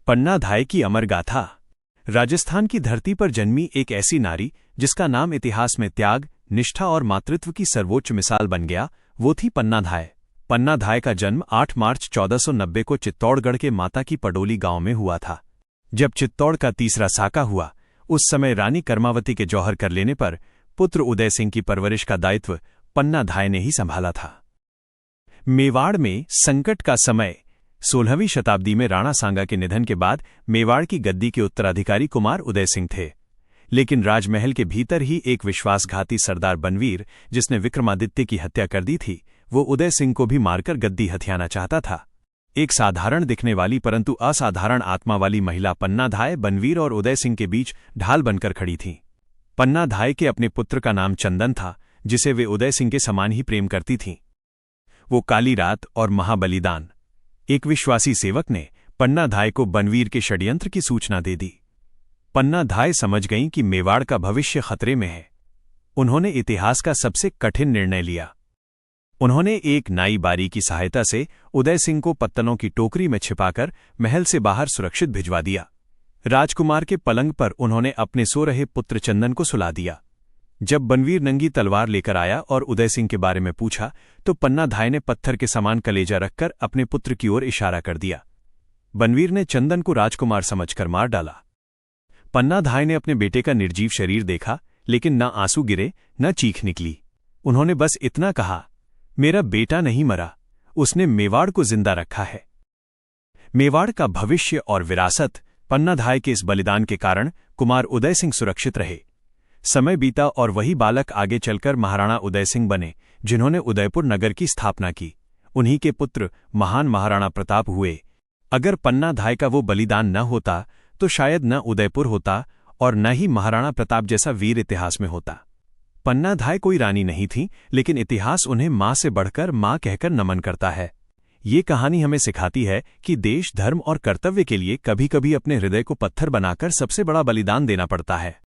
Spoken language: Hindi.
पन्ना धाय की अमर गाथा। राजस्थान की धरती पर जन्मी एक ऐसी नारी जिसका नाम इतिहास में त्याग, निष्ठा और मातृत्व की सर्वोच्च मिसाल बन गया, वो थी पन्ना धाय। पन्ना धाय का जन्म 8 मार्च 1490 को चित्तौड़गढ़ के माता की पडोली गांव में हुआ था। जब चित्तौड़ का तीसरा साका हुआ, उस समय रानी कर्मावती के जौहर कर लेने पर पुत्र उदय सिंह की परवरिश का दायित्व पन्ना धाय ने ही संभाला था। मेवाड़ में संकट का समय। 16वीं शताब्दी में राणा सांगा के निधन के बाद मेवाड़ की गद्दी के उत्तराधिकारी कुमार उदय सिंह थे, लेकिन राजमहल के भीतर ही एक विश्वासघाती सरदार बनवीर, जिसने विक्रमादित्य की हत्या कर दी थी, वो उदय सिंह को भी मारकर गद्दी हथियाना चाहता था। एक साधारण दिखने वाली परंतु असाधारण आत्मा वाली महिला पन्ना धाय बनवीर और उदय सिंह के बीच ढाल बनकर खड़ी थी। पन्ना धाय के अपने पुत्र का नाम चंदन था, जिसे वे उदय सिंह के समान ही प्रेम करती थीं। वो काली रात और महाबलिदान। एक विश्वासी सेवक ने पन्ना धाय को बनवीर के षड्यंत्र की सूचना दे दी। पन्ना धाय समझ गईं कि मेवाड़ का भविष्य खतरे में है। उन्होंने इतिहास का सबसे कठिन निर्णय लिया। उन्होंने एक नाई बारी की सहायता से उदय सिंह को पत्तलों की टोकरी में छिपाकर महल से बाहर सुरक्षित भिजवा दिया। राजकुमार के पलंग पर उन्होंने अपने सो रहे पुत्र चंदन को सुला दिया। जब बनवीर नंगी तलवार लेकर आया और उदय सिंह के बारे में पूछा, तो पन्ना धाय ने पत्थर के समान कलेजा रखकर अपने पुत्र की ओर इशारा कर दिया। बनवीर ने चंदन को राजकुमार समझकर मार डाला। पन्ना धाय ने अपने बेटे का निर्जीव शरीर देखा, लेकिन न आंसू गिरे न चीख निकली। उन्होंने बस इतना कहा, मेरा बेटा नहीं मरा, उसने मेवाड़ को जिंदा रखा है। मेवाड़ का भविष्य और विरासत। पन्ना धाय के इस बलिदान के कारण कुमार उदय सिंह सुरक्षित रहे। समय बीता और वही बालक आगे चलकर महाराणा उदय सिंह बने, जिन्होंने उदयपुर नगर की स्थापना की। उन्हीं के पुत्र महान महाराणा प्रताप हुए। अगर पन्ना धाय का वो बलिदान न होता तो शायद न उदयपुर होता और न ही महाराणा प्रताप जैसा वीर इतिहास में होता। पन्ना धाय कोई रानी नहीं थी, लेकिन इतिहास उन्हें मां से बढ़कर मां कहकर नमन करता है। ये कहानी हमें सिखाती है कि देश, धर्म और कर्तव्य के लिए कभी कभी अपने हृदय को पत्थर बनाकर सबसे बड़ा बलिदान देना पड़ता है।